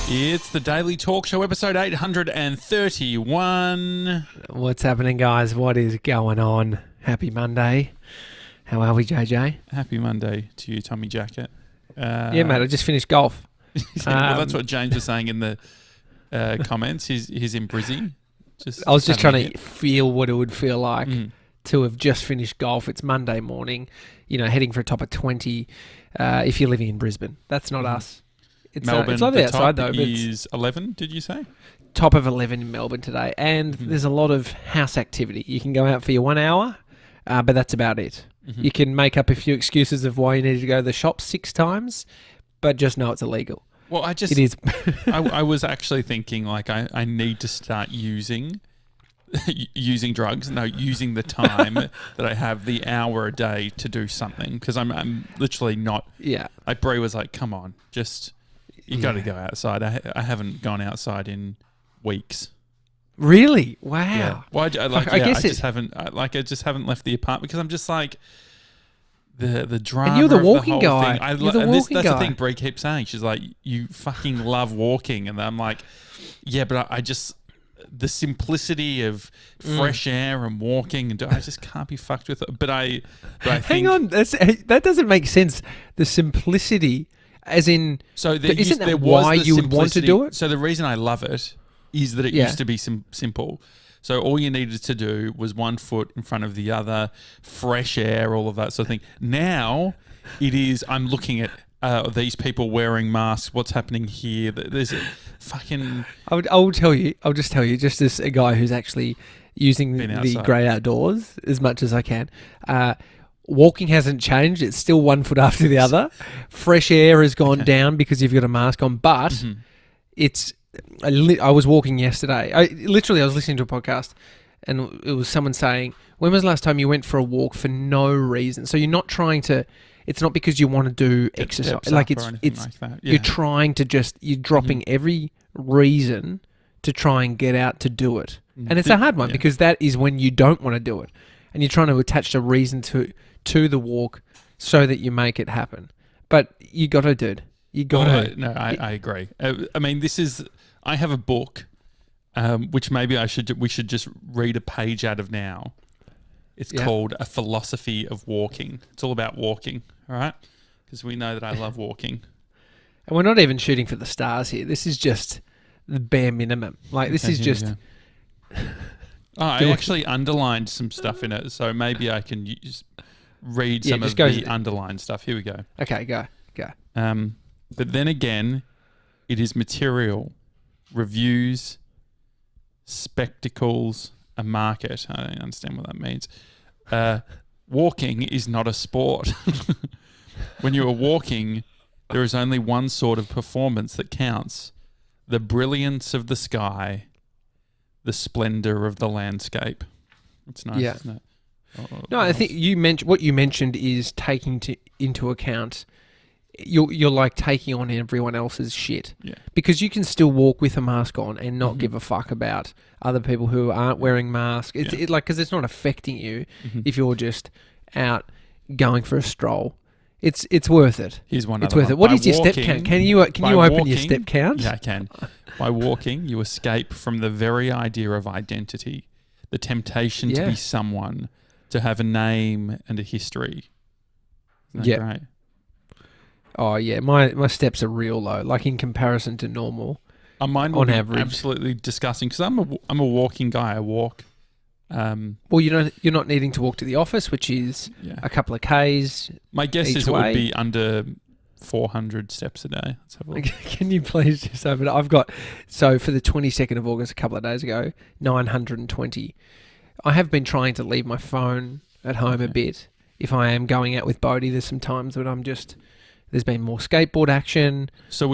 It's the Daily Talk Show, episode 831. What's happening, guys? What is going on? Happy Monday. How are we, JJ? Happy Monday to you, Tommy Jackett. Yeah, mate, I just finished golf. Well, that's what James was saying in the comments. He's in Brizzy. I was just trying to feel what it would feel like to have just finished golf. It's Monday morning, heading for a top of 20 if you're living in Brisbane. That's not us. It's Melbourne, it's lovely the outside, top though. is 11, did you say? Top of 11 in Melbourne today. And there's a lot of house activity. You can go out for your 1 hour, but that's about it. You can make up a few excuses of why you need to go to the shop 6 times, but just know it's illegal. Well, it is. I was actually thinking, like, I need to start using drugs. No, using the time that I have, the hour a day to do something, because I'm literally not. Yeah. Like, Brie was like, "Come on, you got to go outside." I haven't gone outside in weeks. Really? Wow. Yeah. Well, I just haven't left the apartment because I'm just like the drama. And you're the of walking the whole guy. Thing. That's the thing Brie keeps saying. She's like, "You fucking love walking," and I'm like, "Yeah, but I just." The simplicity of fresh air and walking, and I just can't be fucked with it. But I think, hang on, that doesn't make sense. The simplicity, as in, isn't that why you would want to do it? So the reason I love it is that it used to be simple. So all you needed to do was one foot in front of the other, fresh air, all of that sort of thing. Now it is. I'm looking at. These people wearing masks. What's happening here? There's a fucking. I'll tell you. I'll just tell you. Just as a guy who's actually using the great outdoors as much as I can. Walking hasn't changed. It's still one foot after the other. Fresh air has gone down because you've got a mask on. But it's. I was walking yesterday. I was listening to a podcast, and it was someone saying, "When was the last time you went for a walk for no reason?" So you're not trying to. It's not because you want to do exercise. Like it's like that. Yeah. You're trying to you're dropping every reason to try and get out to do it. And it's a hard one because that is when you don't want to do it. And you're trying to attach a reason to the walk so that you make it happen. But you got to, dude. You got to. No, I agree. I mean, I have a book, which maybe we should just read a page out of now. It's called A Philosophy of Walking. It's all about walking, all right? Because we know that I love walking. And we're not even shooting for the stars here. This is just the bare minimum. Like, this is just... I actually underlined some stuff in it, so maybe I can read some of the underlined stuff. Here we go. Okay, go. But then again, it is material, reviews, spectacles... a market. I don't understand what that means. Walking is not a sport. When you are walking, there is only one sort of performance that counts. The brilliance of the sky, the splendor of the landscape. It's nice, isn't it? No, I think what you mentioned is taking into account... You're like taking on everyone else's shit. Yeah. Because you can still walk with a mask on and not give a fuck about other people who aren't wearing masks. It's because it's not affecting you if you're just out going for a stroll. It's worth it. Here's one. It's worth it. What is your step count? Can you open your step count? Yeah, I can. By walking, you escape from the very idea of identity, the temptation to be someone, to have a name and a history. Isn't that great? Oh, yeah. My steps are real low, like in comparison to normal. Mine will be average. Absolutely disgusting because I'm a walking guy. I walk. Well, you're not needing to walk to the office, which is a couple of Ks. My guess is it would be under 400 steps a day. Let's have a look. Can you please just open it? I've got, so for the 22nd of August, a couple of days ago, 920. I have been trying to leave my phone at home a bit. If I am going out with Bodie, there's some times when I'm just... There's been more skateboard action. So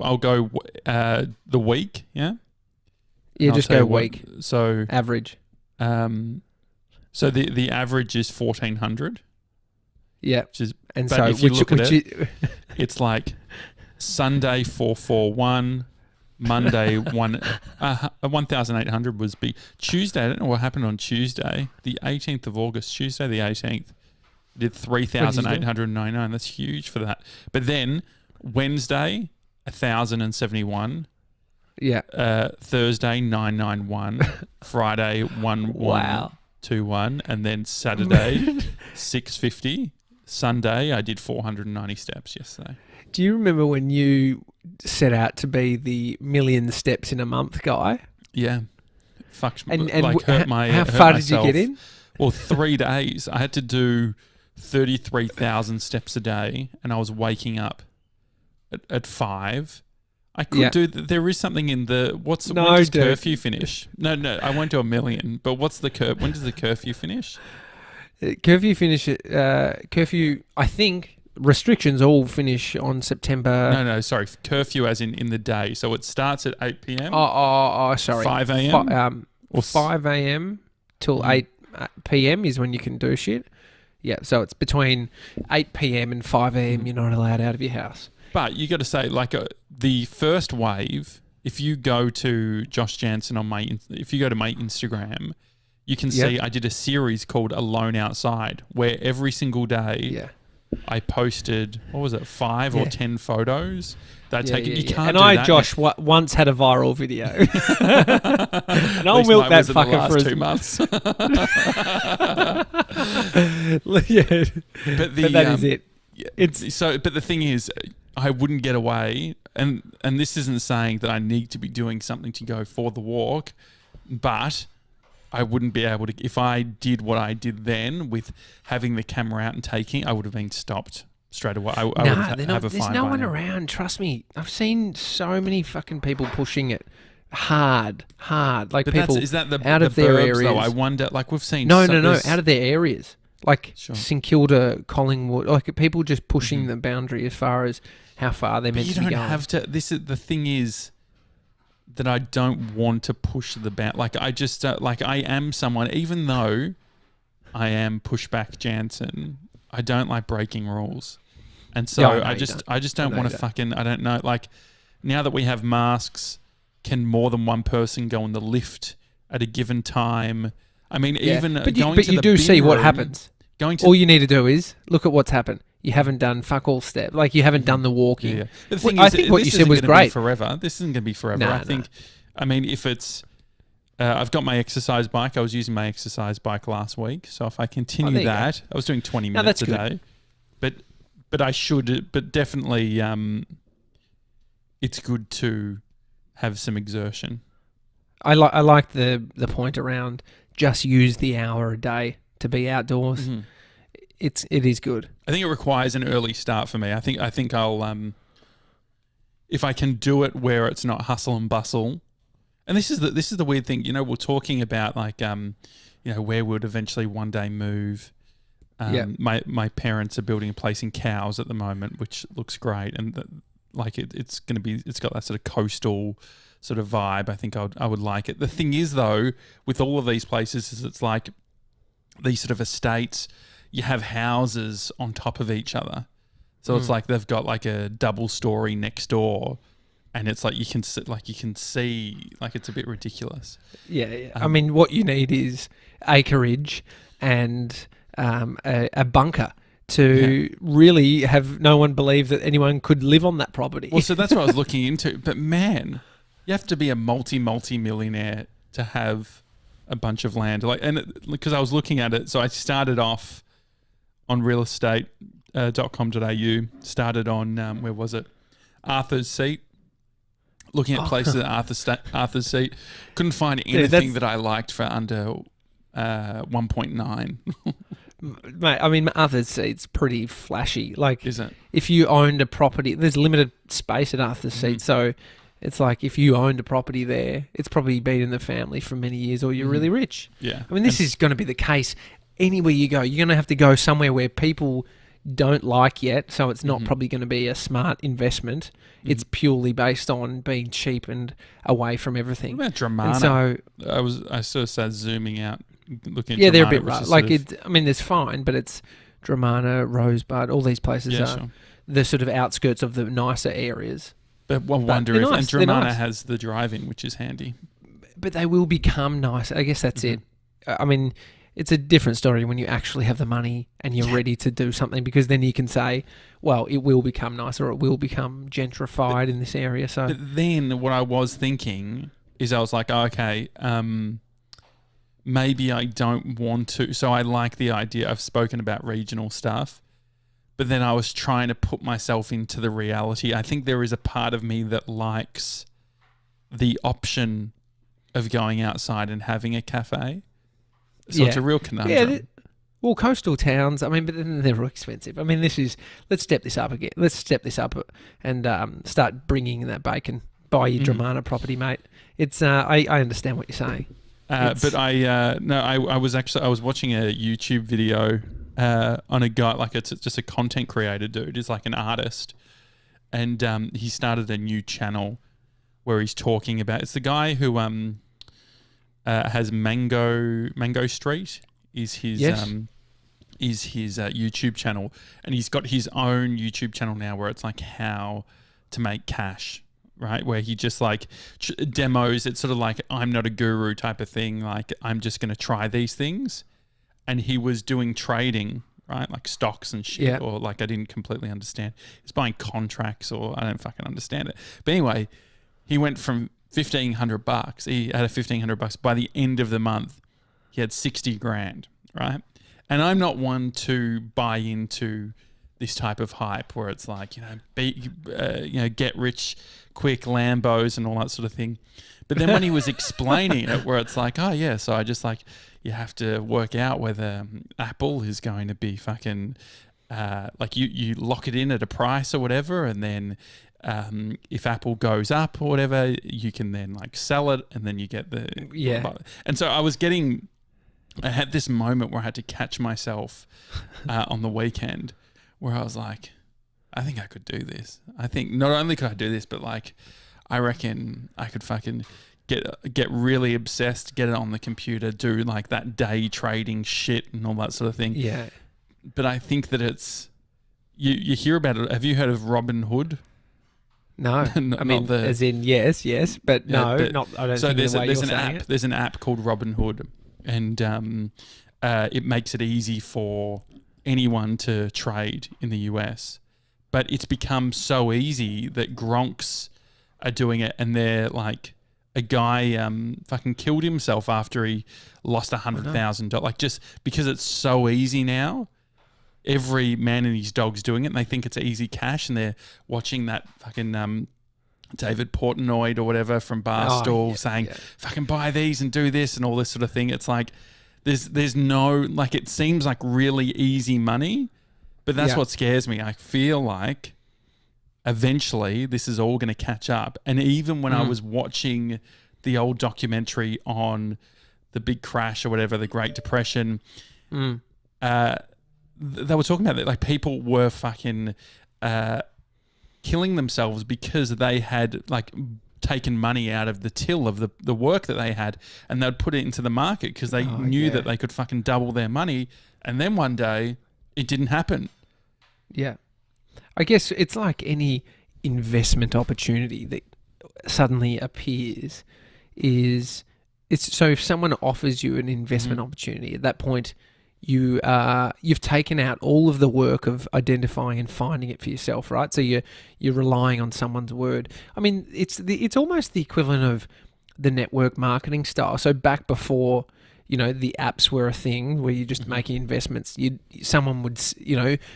I'll go the week, yeah? Yeah, just go week. So average. So the average is 1,400. Yeah. If you look at it, it's like Sunday 441, Monday 1,800 was big. Tuesday, I don't know what happened on Tuesday, the 18th of August, Tuesday the 18th. Did 3,899. That's huge for that. But then Wednesday, 1,071. Yeah. Thursday 991. Friday 1121, and then Saturday 650. Sunday I did 490 steps yesterday. Do you remember when you set out to be the million steps in a month guy? Yeah. Fucked, And hurt my how hurt far myself. did you get in? Well, 3 days. I had to do 33,000 steps a day, and I was waking up at 5. I could do. There is something in the when does curfew finish? No, I won't do a million. But what's the when does the curfew finish? Curfew finish. Curfew. I think restrictions all finish on September. No, sorry. Curfew as in the day. So it starts at 8 p.m. Oh, sorry. 5 a.m. 5 a.m. till 8 p.m. is when you can do shit. Yeah, so it's between 8 p.m. and 5 a.m. You're not allowed out of your house. But you got to say, the first wave, if you go to Josh Janssen if you go to my Instagram, you can see I did a series called Alone Outside, where every single day I posted, 5 or 10 photos that I take. You can't. And do that. Josh, once had a viral video, and I'll milk that fucker for 2 months. But that is it. But the thing is, I wouldn't get away, and this isn't saying that I need to be doing something to go for the walk, but I wouldn't be able to. If I did what I did then with having the camera out and taking, I would have been stopped straight away. I would have a fine. There's no one around. Trust me, I've seen so many fucking people pushing it hard. Like, but people is that the out of their areas. Though? I wonder. Like, we've seen. No, out of their areas. Like St Kilda, Collingwood, like people just pushing the boundary as far as how far they're meant to be going. You don't have to. This is the thing is that I don't want to push the boundary. Like, I just I am someone, even though I am pushback Janssen, I don't like breaking rules, and so I just don't want to fucking. I don't know. Like, now that we have masks, can more than one person go on the lift at a given time? I mean, even but going you, to the do see bin what room, happens. All you need to do is look at what's happened. You haven't done fuck all step. Like, you haven't done the walking. Yeah. The thing I think what you said was great. Forever. This isn't going to be forever. I think. I mean, if it's, I've got my exercise bike. I was using my exercise bike last week. So if I continue that, I was doing 20 minutes a day. But I should. But definitely, it's good to have some exertion. I like the point around just use the hour a day to be outdoors. Mm-hmm. It is good. I think it requires an early start for me. I think I'll if I can do it where it's not hustle and bustle. And this is the weird thing. You know, we're talking about where we'd eventually one day move. My parents are building a place in Cowes at the moment, which looks great, and it's got that sort of coastal sort of vibe. I think I would like it. The thing is, though, with all of these places, is it's like these sort of estates. You have houses on top of each other, so it's like they've got like a double story next door, and it's like you can see it's a bit ridiculous. Yeah. I mean, what you need is acreage and a bunker to really have no one believe that anyone could live on that property. Well, so that's what I was looking into. But man, you have to be a multi-millionaire to have a bunch of land. Because I was looking at it, so I started off on realestate.com.au, started on, where was it? Arthur's Seat. Looking at places at Arthur's Seat. Couldn't find anything that I liked for under 1.9. Mate, I mean, Arthur's Seat's pretty flashy. Like, is it? If you owned a property, there's limited space at Arthur's Seat, so it's like if you owned a property there, it's probably been in the family for many years, or you're really rich. Yeah. I mean, this is going to be the case anywhere you go. You're going to have to go somewhere where people don't like yet, so it's not probably going to be a smart investment. It's purely based on being cheap and away from everything. What about Dramana? And so I sort of started zooming out, looking at Dramana, they're a bit rough. There's fine, but it's Dramana, Rosebud, all these places are the sort of outskirts of the nicer areas. But I wonder if nice. And Dramana has the driving, which is handy. But they will become nice. I guess that's it. I mean, it's a different story when you actually have the money and you're ready to do something, because then you can say, well, it will become nice, or it will become gentrified in this area. So, but then what I was thinking is I was like, okay, maybe I don't want to. So I like the idea. I've spoken about regional stuff, but then I was trying to put myself into the reality. I think there is a part of me that likes the option of going outside and having a cafe. So it's a real conundrum. Yeah, well, coastal towns, I mean, but then they're expensive. I mean, let's step this up again. Let's step this up and start bringing that bacon. Buy your Dramana property, mate. It's I understand what you're saying. But I was watching a YouTube video on a guy, like it's just a content creator dude. He's like an artist, and he started a new channel where he's talking about. It's the guy who has Mango Street is his YouTube channel, and he's got his own YouTube channel now where it's like how to make cash. Right, where he just like demos. It's sort of like I'm not a guru type of thing. Like I'm just going to try these things. And he was doing trading, right, like stocks and shit, or like I didn't completely understand. He's buying contracts, or I don't fucking understand it. But anyway, he went from $1,500. He had $1,500 by the end of the month. He had 60 grand, right? And I'm not one to buy into this type of hype where it's like, get rich quick Lambos and all that sort of thing. But then when he was explaining it, where it's like, oh yeah, so I just like, you have to work out whether Apple is going to be fucking like you lock it in at a price or whatever, and then if Apple goes up or whatever, you can then like sell it, and then you get the And so I had this moment where I had to catch myself on the weekend, where I was like, I think I could do this. I think not only could I do this, but like, I reckon I could fucking get really obsessed, get it on the computer, do like that day trading shit and all that sort of thing. Yeah. But I think that it's, you hear about it. Have you heard of Robin Hood? No. I mean, as in yes, but no, not. I don't think There's an app called Robin Hood, and it makes it easy for anyone to trade in the US. But it's become so easy that Gronks are doing it, and they're like, a guy fucking killed himself after he lost $100,000. Like, just because it's so easy now, every man and his dog's doing it, and they think it's easy cash, and they're watching that fucking David Portnoy or whatever from Barstool saying, fucking buy these and do this and all this sort of thing. It's like, there's no, like, it seems like really easy money, but that's what scares me. I feel like eventually this is all going to catch up. And even when I was watching the old documentary on the big crash or whatever, the Great Depression, they were talking about that. Like, people were fucking killing themselves because they had like taken money out of the till of the work that they had, and they'd put it into the market because they knew that they could fucking double their money. And then one day it didn't happen. Yeah. I guess it's like any investment opportunity that suddenly appears so if someone offers you an investment opportunity, at that point you've taken out all of the work of identifying and finding it for yourself, right? So you're relying on someone's word. I mean, it's almost the equivalent of the network marketing style. So back before, the apps were a thing where you're just making investments, someone would,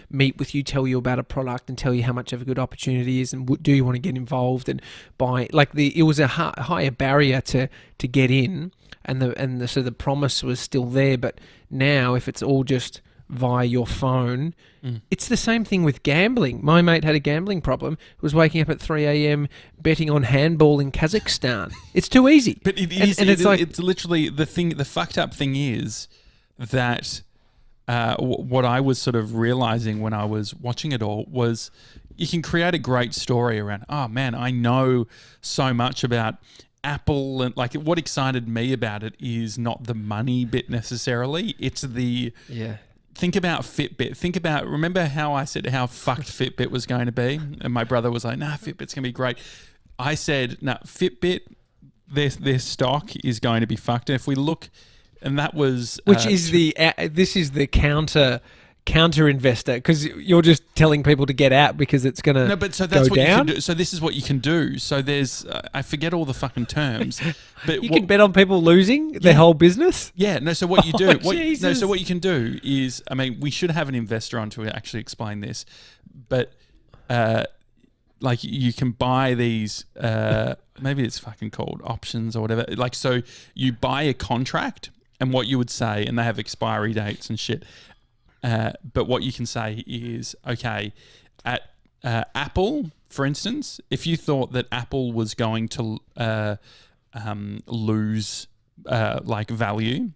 meet with you, tell you about a product and tell you how much of a good opportunity is, and do you want to get involved and buy. Like, it was a higher barrier to get in, and so the promise was still there. But now, if it's all just via your phone, it's the same thing with gambling. My mate had a gambling problem. Was waking up at 3 a.m. betting on handball in Kazakhstan. It's too easy. But it's literally the thing. The fucked up thing is that what I was sort of realizing when I was watching it all was, you can create a great story around, oh man, I know so much about Apple, and like, what excited me about it is not the money bit necessarily. It's the think about Fitbit. Remember how I said how fucked Fitbit was going to be? And my brother was like, nah, Fitbit's going to be great. I said, nah, Fitbit, their stock is going to be fucked. And if we look and that was which is this is the counter investor, because you're just telling people to get out because it's going to no, but so that's go what down. You can do. So this is what you can do. So there's I forget all the fucking terms, but you can bet on people losing their whole business. Yeah, no. So what you do? Jesus. What you can do is, I mean, we should have an investor on to actually explain this, but like you can buy these. Maybe it's fucking called options or whatever. Like, so you buy a contract, and what you would say, and they have expiry dates and shit. But what you can say is, okay, at Apple, for instance, if you thought that Apple was going to lose like value,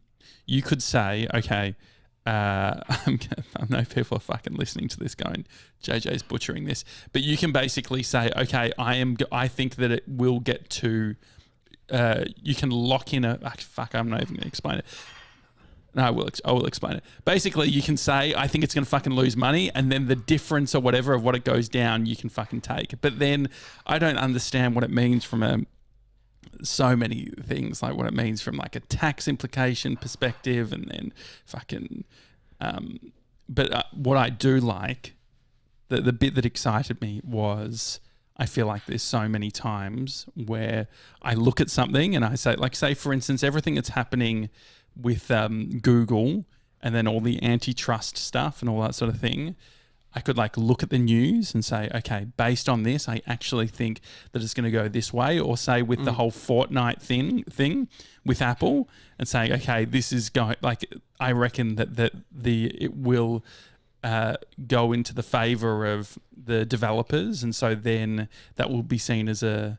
you could say, okay, I know people are fucking listening to this going, JJ's butchering this, but you can basically say, okay, I think that it will get to. You can lock in I'm not even going to explain it. No, I will explain it. Basically, you can say, I think it's going to fucking lose money, and then the difference or whatever of what it goes down, you can fucking take. But then I don't understand what it means from so many things, like what it means from like a tax implication perspective, and then fucking. But what I do like, the bit that excited me was, I feel like there's so many times where I look at something and I say, like, say for instance, everything that's happening with Google and then all the antitrust stuff and all that sort of thing, I could like look at the news and say, okay, based on this, I actually think that it's going to go this way, or say with the whole Fortnite thing with Apple, and saying, okay, this is going, like, I reckon that it will go into the favor of the developers, and so then that will be seen as a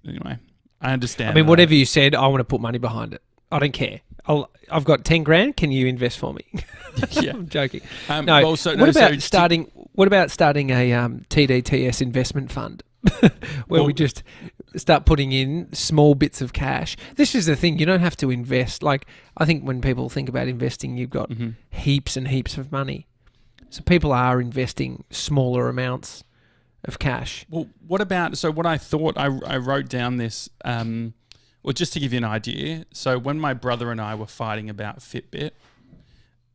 anyway. I understand. I mean, whatever you said, I want to put money behind it. I don't care. I've got 10 grand. Can you invest for me? Yeah, I'm joking. What about starting a TDTS investment fund where we just start putting in small bits of cash? This is the thing. You don't have to invest. Like, I think when people think about investing, you've got heaps and heaps of money. So people are investing smaller amounts of cash. Well, what about? So what I thought, I wrote down this. Well, just to give you an idea, so when my brother and I were fighting about Fitbit,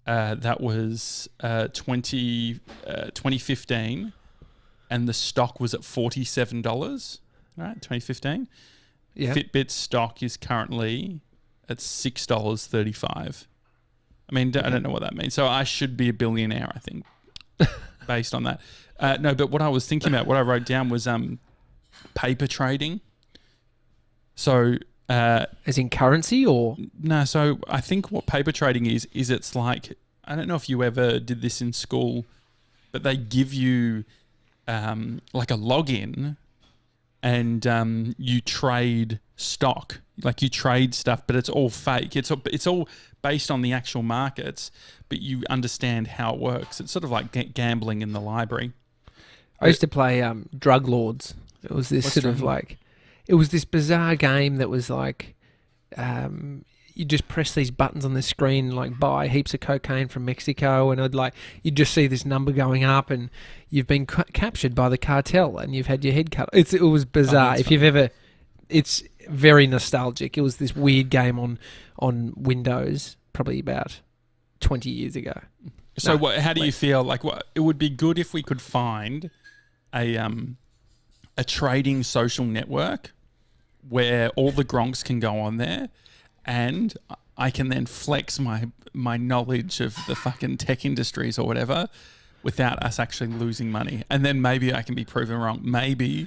that was 2015, and the stock was at $47, right, 2015. Yeah. Fitbit's stock is currently at $6.35. I mean, I don't know what that means. So I should be a billionaire, I think, based on that. No, but what I was thinking about, what I wrote down was paper trading. So... as in currency, or? No, so I think what paper trading is it's like, I don't know if you ever did this in school, but they give you like a login, and you trade stock, like you trade stuff, but it's all fake. It's all based on the actual markets, but you understand how it works. It's sort of like gambling in the library. I used to play Drug Lords. It was this sort of like... It was this bizarre game that was like, you just press these buttons on the screen, like buy heaps of cocaine from Mexico, and you'd just see this number going up, and you've been captured by the cartel, and you've had your head cut. It was bizarre. If you've ever, it's very nostalgic. It was this weird game on Windows, probably about 20 years ago. So how do you feel? Like, it would be good if we could find a trading social network where all the Gronks can go on there, and I can then flex my knowledge of the fucking tech industries or whatever without us actually losing money. And then maybe I can be proven wrong. Maybe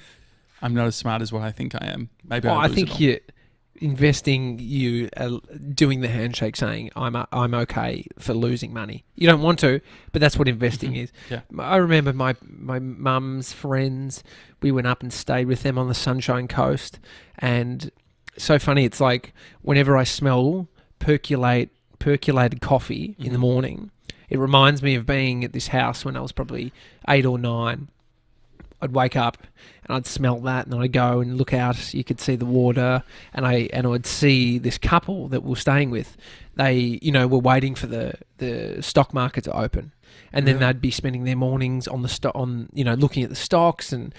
I'm not as smart as what I think I am. Maybe I think you're investing, you doing the handshake saying, I'm okay for losing money. You don't want to, but that's what investing is. Yeah. I remember my mum's friends, we went up and stayed with them on the Sunshine Coast, and so funny, it's like whenever I smell percolated coffee in the morning, it reminds me of being at this house when I was probably 8 or 9. I'd wake up and I'd smell that, and then I'd go and look out. You could see the water, and I'd see this couple that we were staying with. They, were waiting for the stock market to open, and then they'd be spending their mornings on looking at the stocks and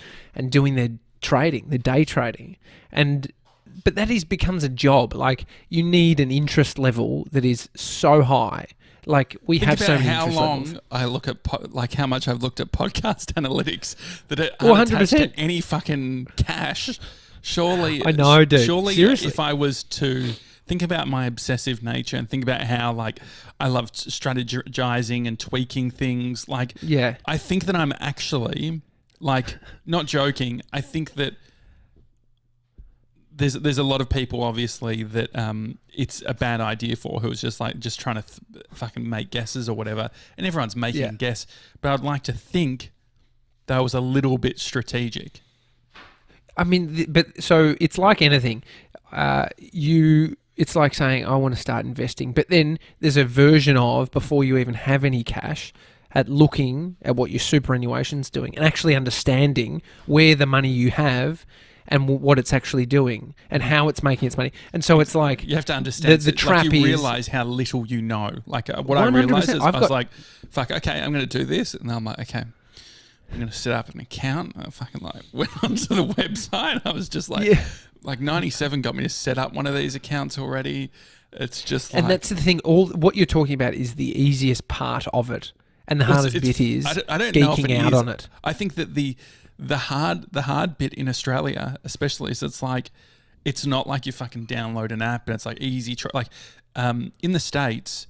doing their trading, their day trading. And but that becomes a job. Like, you need an interest level that is so high. Like, we Think have so about many how interest long levels. I look at how much I've looked at podcast analytics that are Well, aren't attached 100%. to any fucking cash. Surely, I know, dude. Surely, Seriously. if I was to think about my obsessive nature and think about how like I love strategizing and tweaking things, like Yeah. I think that I'm actually like not joking. I think that there's a lot of people obviously that it's a bad idea for, who's just trying to fucking make guesses or whatever, and everyone's making a guess. But I'd like to think that was a little bit strategic. I mean, but so it's like anything. It's like saying, I want to start investing. But then there's a version of, before you even have any cash, at looking at what your superannuation's doing and actually understanding where the money you have and what it's actually doing and how it's making its money. And so it's like... You have to understand. The trap like you is... realise how little you know. Like what 100%. I realised is I was like, fuck, okay, I'm going to do this. And then I'm like, okay, I'm going to set up an account. I fucking like went onto the website. I was just like... Yeah. Like 97 got me to set up one of these accounts already. It's just like... And that's the thing. All what you're talking about is the easiest part of it. And the hardest bit is I don't know if geeking out on it. I think that the hard bit in Australia especially is it's not like you fucking download an app and it's like easy. In the States,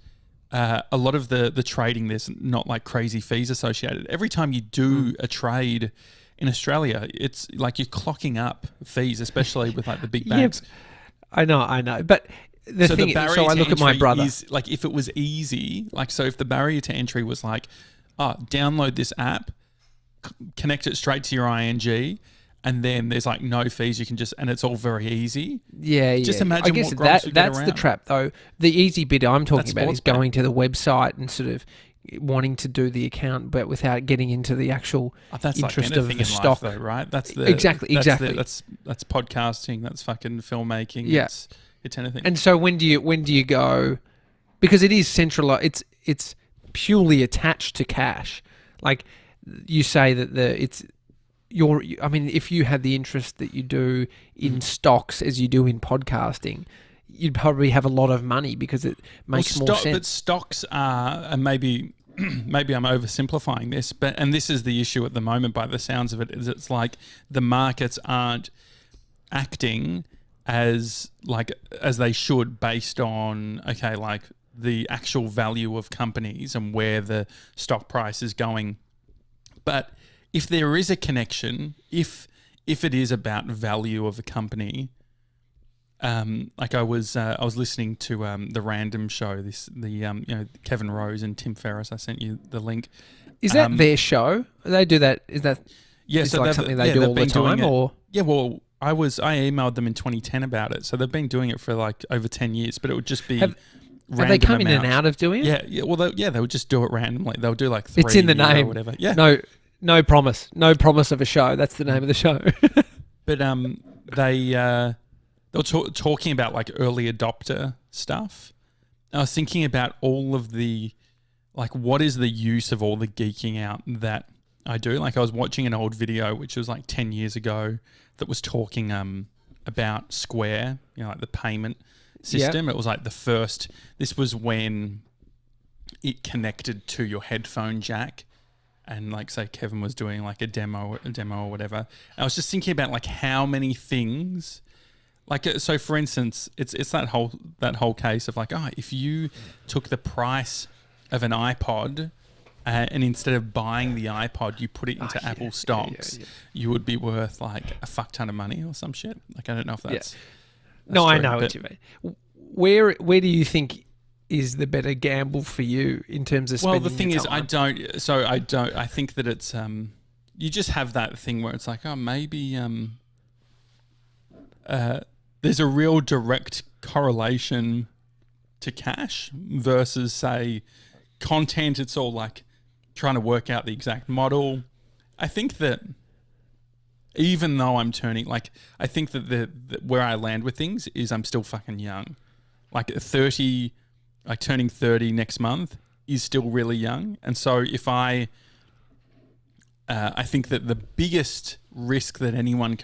a lot of the trading, there's not like crazy fees associated. Every time you do a trade... In Australia, it's like you're clocking up fees, especially with like the big banks. I know. But the thing is, so I look at my brother. Is, like, if it was easy, like, so if the barrier to entry was like, download this app, connect it straight to your ING, and then there's like no fees, you can just, and it's all very easy. Yeah. Just imagine I guess what Gronks would get that's around. the trap, though. The easy bit I'm talking about is going to the website and sort of wanting to do the account, but without getting into the actual interest of the stock, life, though, right? That's the exactly. That's podcasting. That's fucking filmmaking. Yeah, it's anything. And so when do you go? Because it is centralized. It's purely attached to cash. Like you say that I mean, if you had the interest that you do in stocks as you do in podcasting, you'd probably have a lot of money because it makes more sense. But stocks are, and maybe I'm oversimplifying this, and this is the issue at the moment by the sounds of it, is it's like the markets aren't acting as they should based on, okay, like the actual value of companies and where the stock price is going. But if there is a connection, if it is about value of a company, like I was listening to the Random Show, Kevin Rose and Tim Ferriss. I sent you the link. Is that their show? They do that? Is that so like something they do all the time? Or I emailed them in 2010 about it. So they've been doing it for like over 10 years. But it would just be. Have they come in and out of doing it? Yeah. Well, they would just do it randomly. They'll do like 3. It's in the name, or whatever. Yeah. No promise of a show. That's the name of the show. But they were talking about like early adopter stuff. I was thinking about all of the, like, what is the use of all the geeking out that I do? Like, I was watching an old video, which was like 10 years ago, that was talking about Square, like the payment system. Yep. It was like this was when it connected to your headphone jack. And like, say Kevin was doing like a demo or whatever. And I was just thinking about like how many things, like, so for instance, it's that whole case of like, if you took the price of an iPod and instead of buying the iPod, you put it into Apple stocks, you would be worth like a fuck ton of money or some shit. Like, I don't know if that's no, true, I know what you mean. Where do you think is the better gamble for you in terms of spending? Well, the thing is, time? I don't. I think that it's you just have that thing where it's like, maybe there's a real direct correlation to cash versus, say, content. It's all like trying to work out the exact model. I think that even though I'm turning, like, I think that the where I land with things is I'm still fucking young. Like 30, like turning 30 next month is still really young. And so if I think that the biggest risk that anyone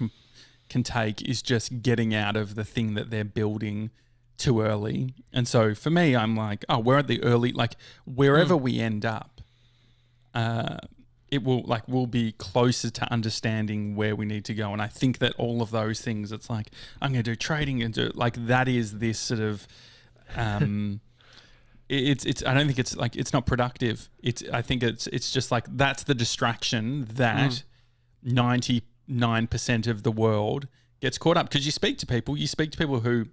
can take is just getting out of the thing that they're building too early. And so for me, I'm like, oh, we're at the early, like wherever we end up, it will like we'll be closer to understanding where we need to go. And I think that all of those things, it's like I'm going to do trading and do like that is this sort of it's I don't think it's like it's not productive. I think it's just like that's the distraction that 99% of the world gets caught up, because you speak to people who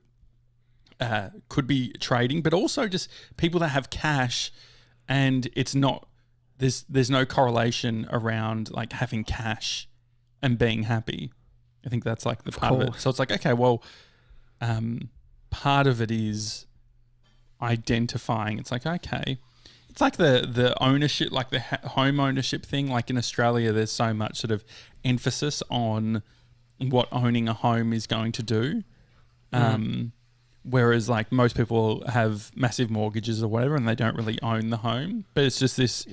could be trading, but also just people that have cash, and it's not. There's no correlation around like having cash and being happy. I think that's like the part of it. So it's like, okay, well, part of it is identifying. It's like, okay, it's like the ownership, like the home ownership thing. Like in Australia, there's so much sort of emphasis on what owning a home is going to do. Whereas like most people have massive mortgages or whatever and they don't really own the home. But it's just this,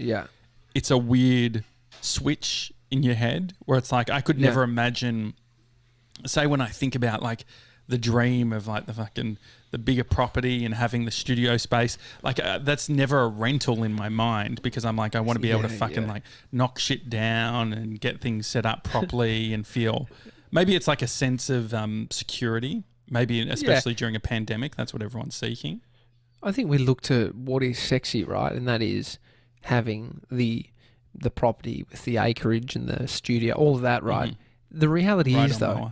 it's a weird switch in your head where it's like, I could never imagine, say when I think about like the dream of like the bigger property and having the studio space, like that's never a rental in my mind, because I'm like, I want to be able to fucking like knock shit down and get things set up properly and feel, maybe it's like a sense of security. Maybe especially during a pandemic, that's what everyone's seeking. I think we look to what is sexy, right? And that is having the property with the acreage and the studio, all of that, right? The reality is, though,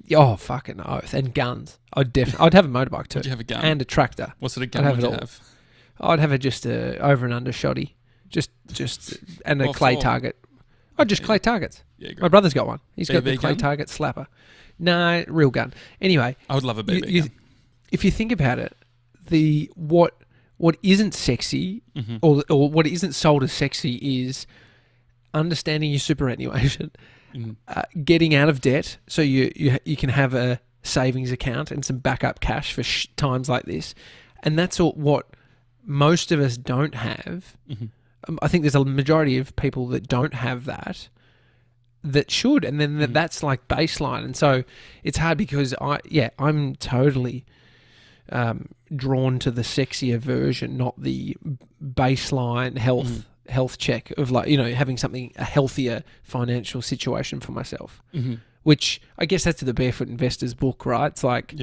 fucking oath, and guns. I'd have a motorbike too. Would you have a gun? And a tractor. What sort of gun would you have? I'd have just a over and under shotty, just and a clay target. Just clay targets. Yeah, great. My brother's got one. He's got the clay target slapper. No, real gun. Anyway, I would love a BB gun. If you think about it, what isn't sexy or what isn't sold as sexy is understanding your superannuation, getting out of debt so you can have a savings account and some backup cash for times like this, and that's all what most of us don't have. I think there's a majority of people that don't have that should, and then that's like baseline. And so it's hard because I'm totally drawn to the sexier version, not the baseline health check of like, having a healthier financial situation for myself, which I guess that's the Barefoot Investors book, right? It's like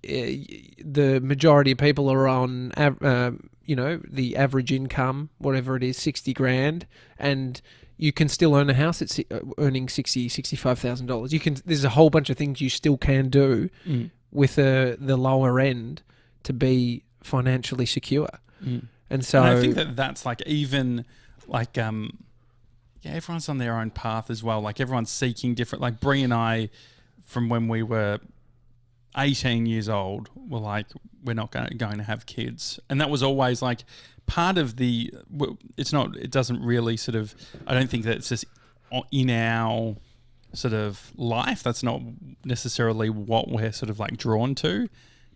the majority of people are on the average income, whatever it is, 60 grand, and you can still own a house at earning $65,000. There's a whole bunch of things you still can do with the lower end to be financially secure. And so I think that's like, even like everyone's on their own path as well. Like everyone's seeking different. Like Brie and I, from when we were 18 years old, were like, we're not going to have kids, and that was always like part of the. It doesn't really sort of. I don't think that it's just in our sort of life. That's not necessarily what we're sort of like drawn to.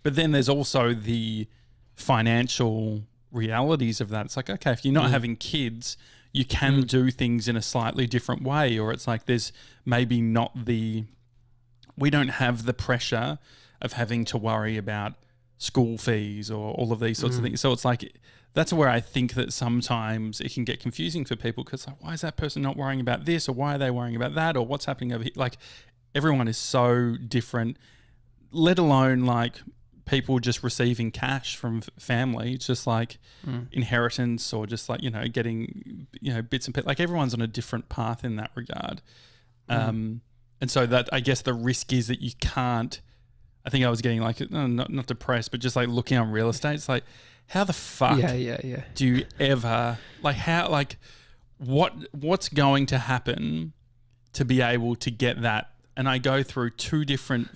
But then there's also the financial realities of that. It's like, okay, if you're not having kids, you can do things in a slightly different way, or it's like there's maybe not we don't have the pressure of having to worry about school fees or all of these sorts of things. So it's like, that's where I think that sometimes it can get confusing for people, because like, why is that person not worrying about this, or why are they worrying about that, or what's happening over here? Like everyone is so different, let alone like people just receiving cash from family. It's just like inheritance, or just like, getting, bits and bits. Like everyone's on a different path in that regard. And so that, I guess the risk is that you can't, I think I was getting like, not depressed, but just like looking on real estate. It's like, how the fuck do you ever, like how, like what's going to happen to be able to get that? And I go through two different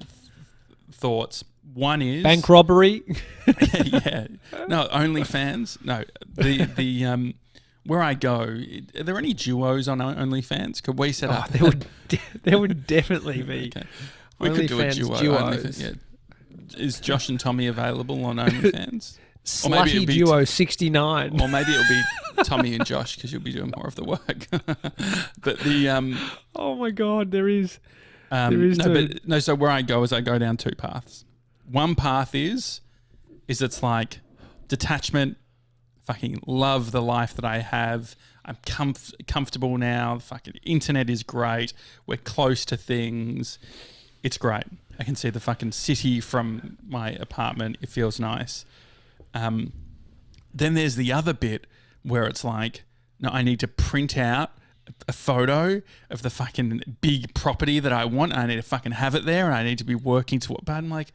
thoughts. One is bank robbery. No, OnlyFans. No, the where I go. Are there any duos on OnlyFans? Could we set up? There would definitely be. Okay. We could do a duo. Is Josh and Tommy available on OnlyFans? Slutty Duo 69. Or maybe it'll be Tommy and Josh, because you'll be doing more of the work. But the oh my God, there is. So where I go is I go down two paths. One path is it's like detachment. Fucking love the life that I have. I'm comfortable now. Fucking internet is great. We're close to things. It's great. I can see the fucking city from my apartment. It feels nice. Then there's the other bit where it's like, no, I need to print out a photo of the fucking big property that I want. I need to fucking have it there, and I need to be working to it. But I'm like,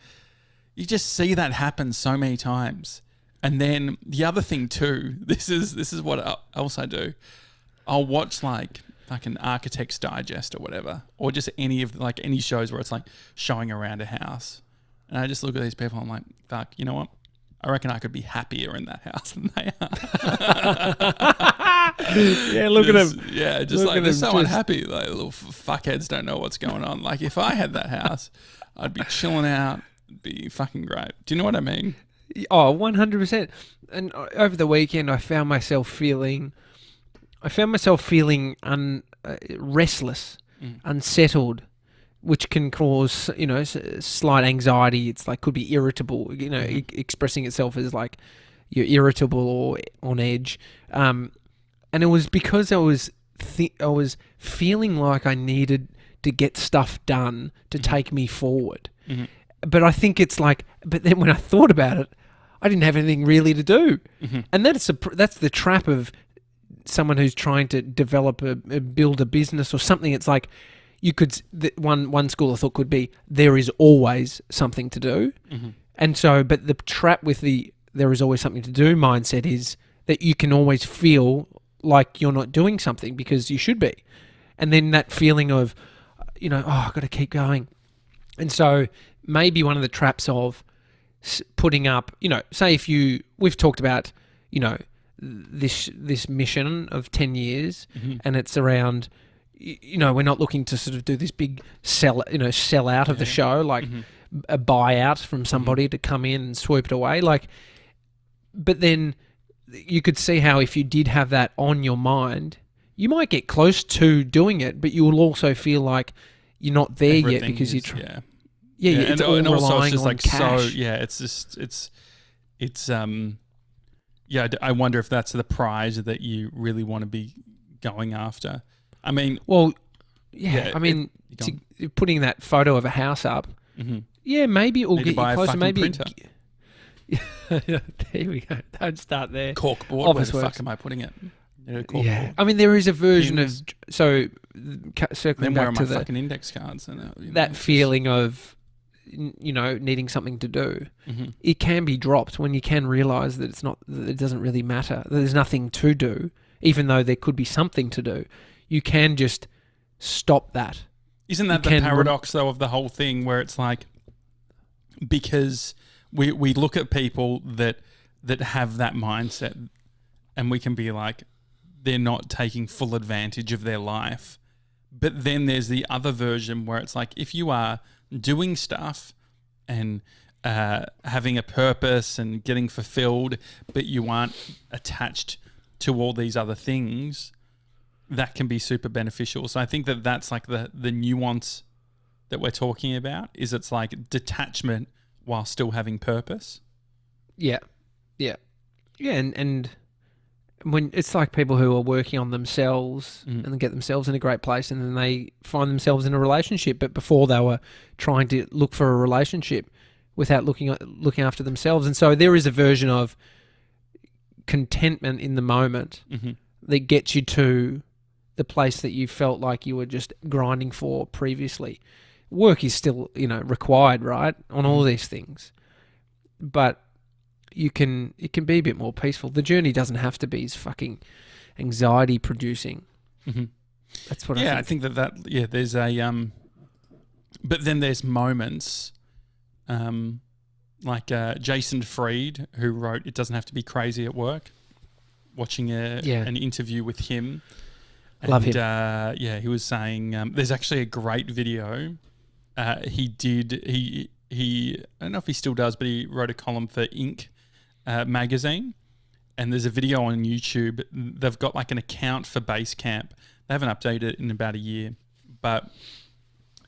you just see that happen so many times. And then the other thing too, this is what else I do. I'll watch like fucking Architect's Digest or whatever, or just any shows where it's like showing around a house, and I just look at these people. I'm like, fuck, you know what? I reckon I could be happier in that house than they are. Yeah, look at them. Yeah, just look like they're so unhappy. Like little fuckheads don't know what's going on. Like if I had that house, I'd be chilling out. It'd be fucking great. Do you know what I mean? Oh, 100%. And over the weekend, I found myself feeling restless, unsettled, which can cause, slight anxiety. It's like could be irritable, expressing itself as like you're irritable or on edge. And it was because I was feeling like I needed to get stuff done to take me forward. Mm-hmm. But I think it's like, but then when I thought about it, I didn't have anything really to do. Mm-hmm. And that's the trap of someone who's trying to develop build a business or something. It's like you could, one school of thought could be, there is always something to do. Mm-hmm. And so, but the trap with the there is always something to do mindset is that you can always feel like you're not doing something because you should be. And then that feeling of, I've got to keep going. And so maybe one of the traps of putting up, say we've talked about, this mission of 10 years, mm-hmm. and it's around, we're not looking to sort of do this big sell out of the show, like mm-hmm. a buyout from somebody mm-hmm. to come in and swoop it away. Like, but then you could see how if you did have that on your mind, you might get close to doing it, but you will also feel like you're not there yet because you're trying. Yeah, it's all and also it's just on like cash. I wonder if that's the prize that you really want to be going after. I mean, putting that photo of a house up, mm-hmm. Maybe it will get you closer. Maybe there we go. Don't start there. Corkboard. Where the fuck am I putting it? Yeah, I mean there is a version of circling then back to the fucking index cards and that feeling of needing something to do. Mm-hmm. It can be dropped when you can realize that it doesn't really matter. That there's nothing to do, even though there could be something to do. You can just stop that. Isn't that the paradox though of the whole thing, where it's like, because we look at people that have that mindset, and we can be like, they're not taking full advantage of their life. But then there's the other version where it's like, if you are doing stuff and having a purpose and getting fulfilled, but you aren't attached to all these other things, that can be super beneficial. So I think that's like the nuance that we're talking about, is it's like detachment while still having purpose. Yeah. And when it's like people who are working on themselves and get themselves in a great place, and then they find themselves in a relationship, but before they were trying to look for a relationship without looking after themselves. And so there is a version of contentment in the moment mm-hmm. that gets you to the place that you felt like you were just grinding for previously. Work is still, required, right, on all these things, but it can be a bit more peaceful. The journey doesn't have to be as fucking anxiety producing. Mm-hmm. That's what I think. I think that there's a but then there's moments like Jason Fried, who wrote It Doesn't Have to Be Crazy at Work, watching an interview with him. Love him. He was saying there's actually a great video he I don't know if he still does, but he wrote a column for Inc. Magazine, and there's a video on YouTube. They've got like an account for Basecamp. They haven't updated it in about a year, but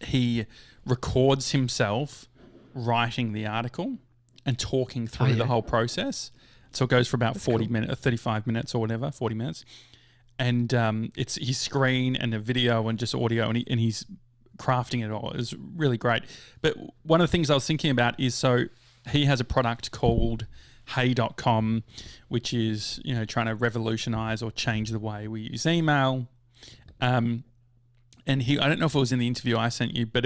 he records himself writing the article and talking through the whole process. So it goes for about 40 minutes, 35 minutes or whatever, 40 minutes. And it's his screen and a video and just audio, and he's crafting it all. It's really great. But one of the things I was thinking about is, so he has a product called hey.com, which is, trying to revolutionize or change the way we use email. And I don't know if it was in the interview I sent you, but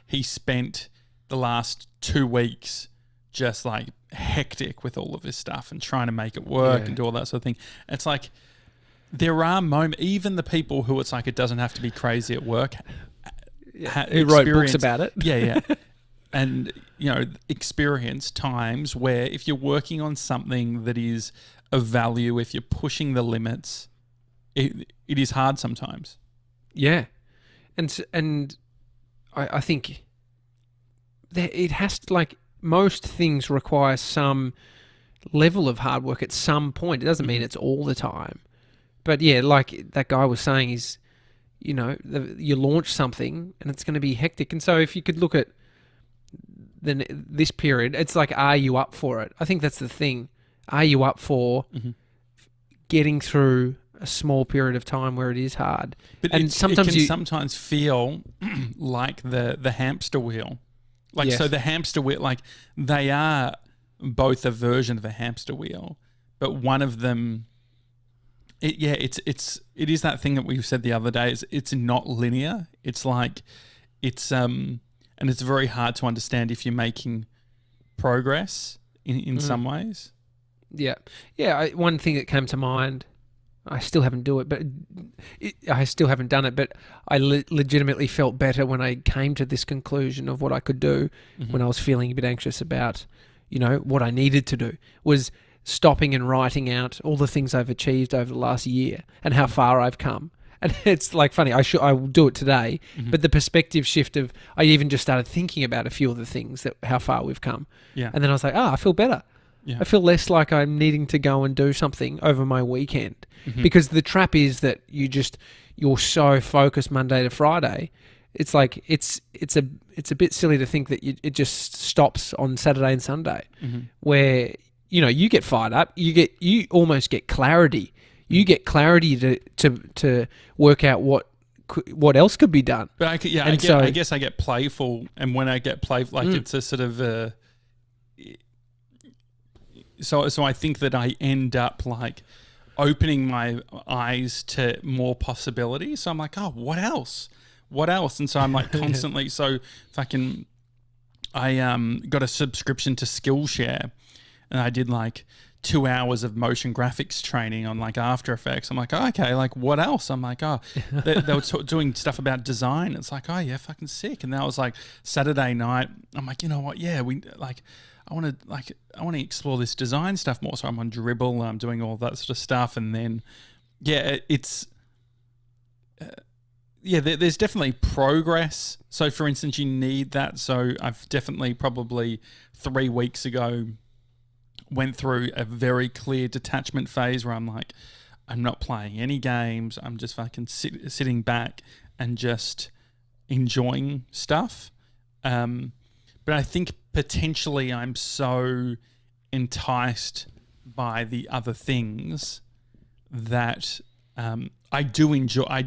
he spent the last 2 weeks just like hectic with all of this stuff and trying to make it work and do all that sort of thing. It's like, there are moments, even the people who it's like it doesn't have to be crazy at work. Who wrote books about it. Yeah. And, experience times where if you're working on something that is of value, if you're pushing the limits, it is hard sometimes. Yeah. And I think that it has to, like, most things require some level of hard work at some point. It doesn't mean it's all the time. But yeah, like that guy was saying, is, you launch something and it's going to be hectic. And so if you could look at this period, it's like, are you up for it? I think that's the thing. Are you up for getting through a small period of time where it is hard? But and sometimes it can sometimes feel like the hamster wheel. Like, so the hamster wheel, like, they are both a version of a hamster wheel, but one of them, it is that thing that we said the other day, is it's not linear. It's like, and it's very hard to understand if you're making progress in some ways. Yeah. Yeah. One thing that came to mind, I still haven't done it, but I legitimately felt better when I came to this conclusion of what I could do when I was feeling a bit anxious about, what I needed to do, was stopping and writing out all the things I've achieved over the last year and how far I've come. And it's like funny, I will do it today, but the perspective shift of, I even just started thinking about a few of the things, how far we've come. Yeah. And then I was like, I feel better. Yeah. I feel less like I'm needing to go and do something over my weekend, because the trap is that you're so focused Monday to Friday. It's like, it's a bit silly to think that it just stops on Saturday and Sunday, where, you get fired up, you almost get clarity. You get clarity to work out what else could be done. But I guess I get playful, and when I get playful, like it's a sort of so I think that I end up like opening my eyes to more possibilities. So I'm like, oh, what else? And so I'm like constantly. So I got a subscription to Skillshare, and I did like 2 hours of motion graphics training on like After Effects. I'm like, oh, okay, like what else? I'm like, they were doing stuff about design. It's like, oh yeah, fucking sick. And that was like Saturday night. I'm like, you know what? Yeah, I want to explore this design stuff more. So I'm on Dribbble, I'm doing all that sort of stuff, and then it's there's definitely progress. So for instance, you need that. So I've definitely probably 3 weeks ago went through a very clear detachment phase where I'm like, I'm not playing any games. I'm just fucking sitting back and just enjoying stuff. But I think potentially I'm so enticed by the other things that I do enjoy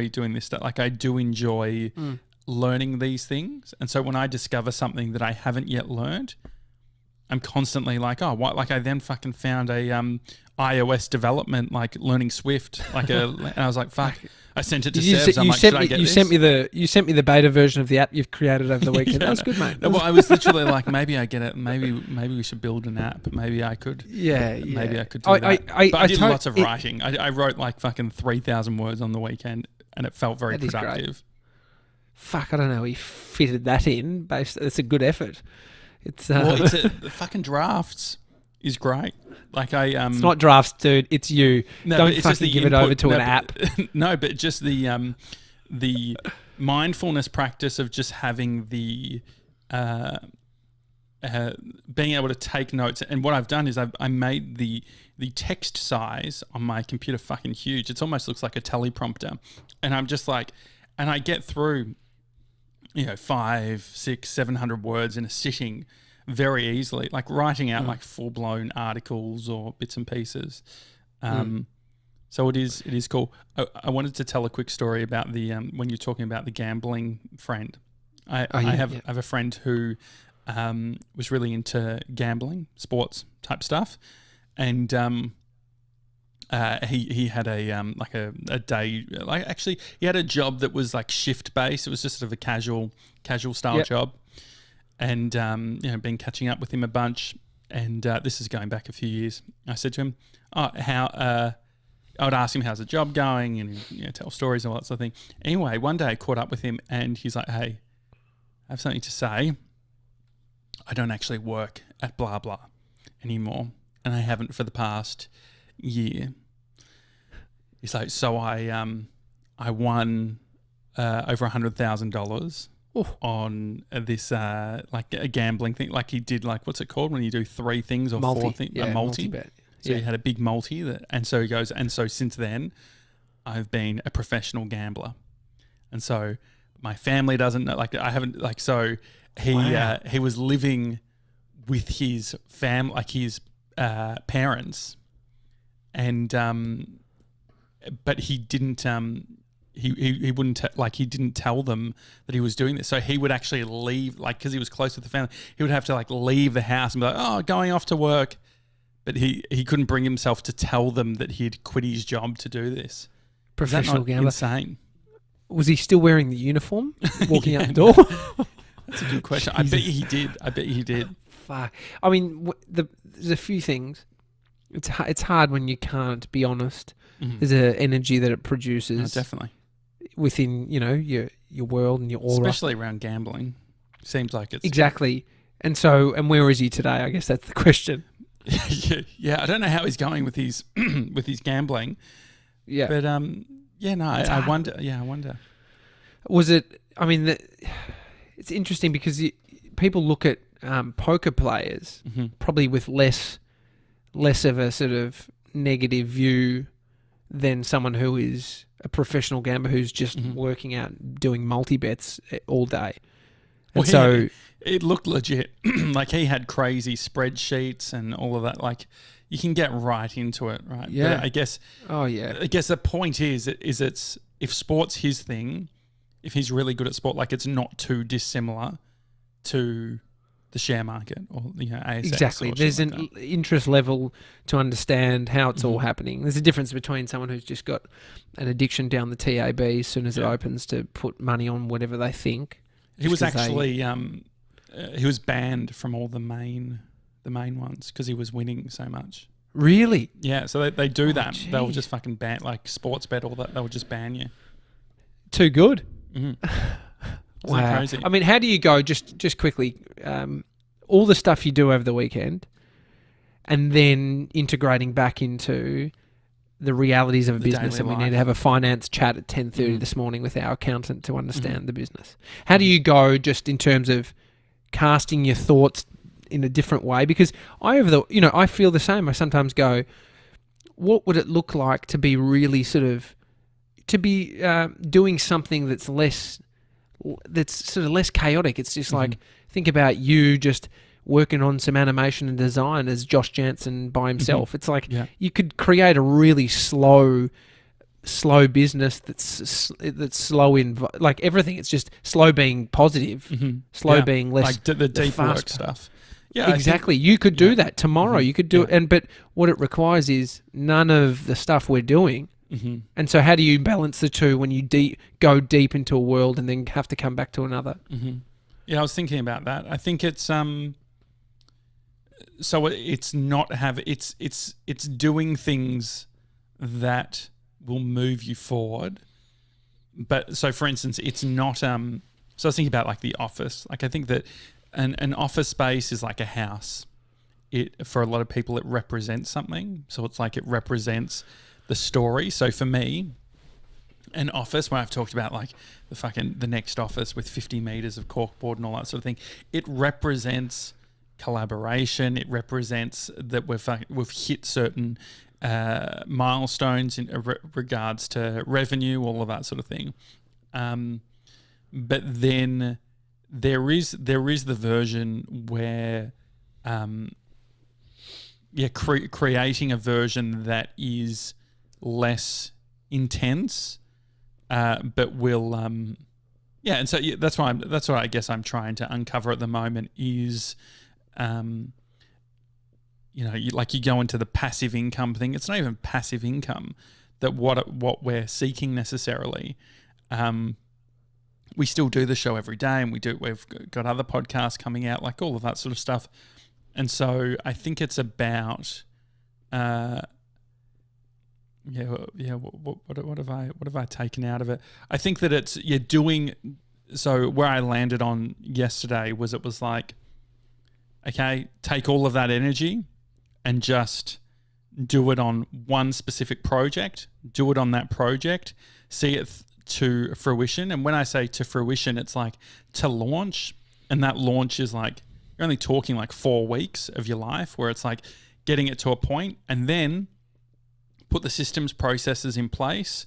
doing this stuff. Like I do enjoy learning these things. And so when I discover something that I haven't yet learned, I'm constantly like, oh, what? Like I then fucking found a iOS development, like learning Swift, and I was like, fuck. I sent it to Sebs. I'm like, should I get this? You sent me the beta version of the app you've created over the weekend. That was good, mate. No, well, I was literally like, maybe I get it. Maybe we should build an app. Maybe I could. Yeah. Maybe I could do that. But I did lots of writing. I wrote like fucking 3,000 words on the weekend, and it felt very productive. Fuck, I don't know. He fitted that in. It's a good effort. It's the fucking drafts is great. Like it's not drafts, dude. It's you. No, don't fucking give it over to an app. No, but just the mindfulness practice of just having the being able to take notes. And what I've done is I made the text size on my computer fucking huge. It almost looks like a teleprompter. And I'm just like, and I get through 500, 600, 700 words in a sitting very easily, like writing out like full-blown articles or bits and pieces. So it is cool. I wanted to tell a quick story about the when you're talking about the gambling friend. I have a friend who was really into gambling, sports type stuff, and he had a day, like actually he had a job that was like shift based. It was just sort of a casual style job, and been catching up with him a bunch. And this is going back a few years. I said to him, I would ask him how's the job going, and tell stories and all that sort of thing. Anyway, one day I caught up with him, and he's like, "Hey, I have something to say. I don't actually work at blah blah anymore, and I haven't for the past year." He's like, "So I won over $100,000 on this like a gambling thing. Like he did, like what's it called when you do 3 things or 4 things? A multi-bet. So he had a big multi, and so he goes, and so since then, I've been a professional gambler, and so my family doesn't know. Like I haven't, like so he was living with his like his parents, and but he didn't he wouldn't he didn't tell them that he was doing this. So he would actually leave, like because he was close with the family, he would have to like leave the house and be like, oh, going off to work. But he couldn't bring himself to tell them that he'd quit his job to do this. Professional gambler. Insane. Was he still wearing the uniform walking out the door? That's a good question. I bet he did. Fuck. I mean, there's a few things. It's hard when you can't be honest. Mm-hmm. There's an energy that it produces. Definitely. Within, your world and your aura. Especially around gambling. Seems like it's... Exactly. And where is he today? I guess that's the question. Yeah, I don't know how he's going with his gambling. Yeah, but I wonder. Yeah, I wonder. Was it? I mean, it's interesting because people look at poker players probably with less of a sort of negative view than someone who is a professional gambler who's just working out doing multi-bets all day. And it looked legit. Like he had crazy spreadsheets and all of that. Like you can get right into it, right? Yeah. But I guess. Oh yeah. I guess the point is it's if sport's his thing, if he's really good at sport, like it's not too dissimilar to the share market or ASX. Exactly. There's an interest level to understand how it's all happening. There's a difference between someone who's just got an addiction down the TAB as soon as it opens to put money on whatever they think. He was actually he was banned from all the main ones because he was winning so much. Really? Yeah. So they do that. Geez. They'll just fucking ban like sports bet all that. They'll just ban you. Too good. Mm-hmm. Wow. Crazy. I mean, how do you go? Just quickly, all the stuff you do over the weekend, and then integrating back into the realities of a business, and we need to have a finance chat at 10:30 this morning with our accountant to understand the business. How do you go just in terms of casting your thoughts in a different way? Because I feel the same. I sometimes go, what would it look like to be really doing something that's sort of less chaotic? It's just like, think about you just working on some animation and design as Josh Janssen by himself. It's like you could create a really slow business that's slow in like everything. It's just slow being positive, slow being less like the deep work stuff. Yeah, exactly. You could do that tomorrow. You could do it, but what it requires is none of the stuff we're doing. And so, how do you balance the two when you go deep into a world and then have to come back to another? Yeah, I was thinking about that. I think it's so it's doing things that will move you forward. But so, for instance, it's not. So I was thinking about like the office. Like I think that an office space is like a house. For a lot of people, it represents something. So it's like it represents the story. So for me, an office where I've talked about like the next office with 50 meters of corkboard and all that sort of thing, it represents collaboration. It represents that we've hit certain milestones in regards to revenue, all of that sort of thing. But then there is the version where, creating a version that is less intense, but will, and so that's what I guess I'm trying to uncover at the moment is, you go into the passive income thing. It's not even passive income that what we're seeking necessarily. We still do the show every day, and we've got other podcasts coming out, like all of that sort of stuff. And so I think it's about, what have I taken out of it? I think that it's doing. So where I landed on yesterday was it was like, okay, take all of that energy and just do it on one specific project. Do it on that project. See it to fruition. And when I say to fruition, it's like to launch. And that launch is like, you're only talking like 4 weeks of your life where it's like getting it to a point, and then put the systems, processes in place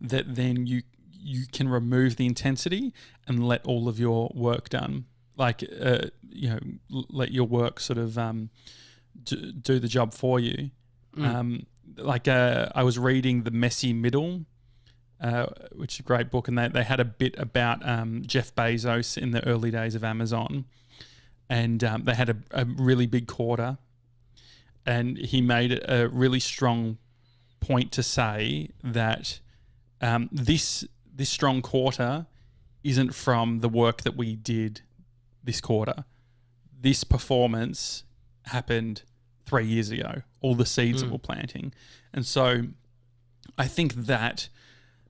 that then you can remove the intensity and let all of your work done. Like, let your work sort of do the job for you. I was reading The Messy Middle, which is a great book, and they had a bit about Jeff Bezos in the early days of Amazon, and they had a really big quarter, and he made a really strong point to say that this strong quarter isn't from the work that we did this quarter. This performance happened 3 years ago, all the seeds that we're planting. And so I think that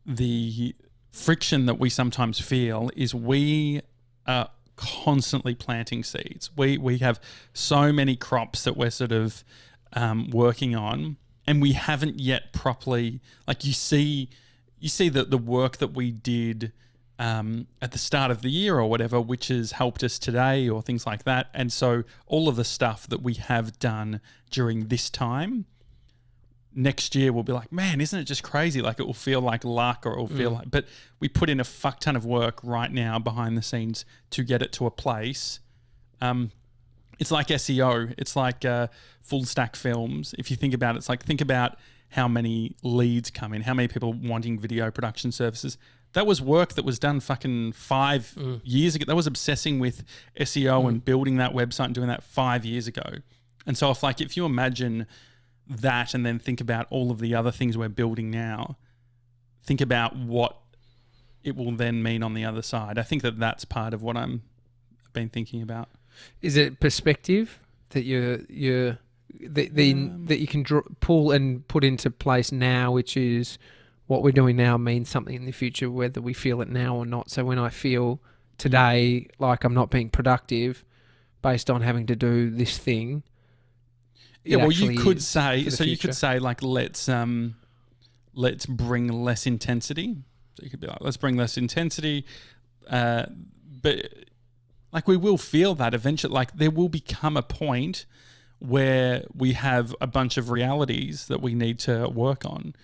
the friction that we sometimes feel is we are constantly planting seeds. We have so many crops that we're sort of working on, and we haven't yet properly, like you see that the work that we did at the start of the year or whatever, which has helped us today or things like that. And so all of the stuff that we have done during this time, next year we'll be like, man, isn't it just crazy? Like it will feel like luck, or it will feel like, but we put in a fuck ton of work right now behind the scenes to get it to a place. It's like SEO. It's like full stack films. If you think about it, it's like, think about how many leads come in, how many people wanting video production services. That was work that was done fucking 5 years ago. That was obsessing with SEO and building that website and doing that 5 years ago. And so if you imagine that and then think about all of the other things we're building now, think about what it will then mean on the other side. I think that that's part of what I've been thinking about. Is it perspective that that you can pull and put into place now, which is what we're doing now means something in the future, whether we feel it now or not. So when I feel today like I'm not being productive based on having to do this thing, you could say like let's bring less intensity. So you could be like, let's bring less intensity, but like we will feel that eventually. Like there will become a point where we have a bunch of realities that we need to work on.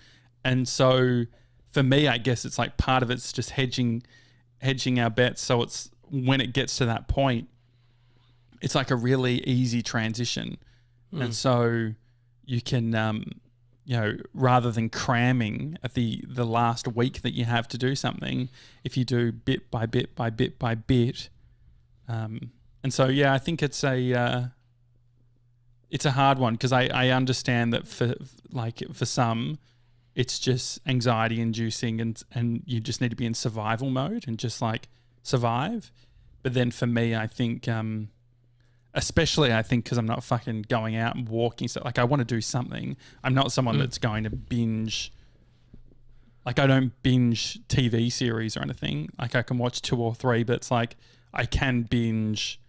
And so for me, I guess it's like part of it's just hedging our bets. So it's when it gets to that point, it's like a really easy transition. And so you can, rather than cramming at the last week that you have to do something, if you do bit by bit by bit by bit. And so, I think it's a hard one, because I understand that for some, it's just anxiety inducing and you just need to be in survival mode and just like survive. But then for me, I think, especially I think because I'm not fucking going out and walking, so like I want to do something. I'm not someone that's going to binge. Like I don't binge TV series or anything. Like I can watch 2 or 3, but it's like I can binge.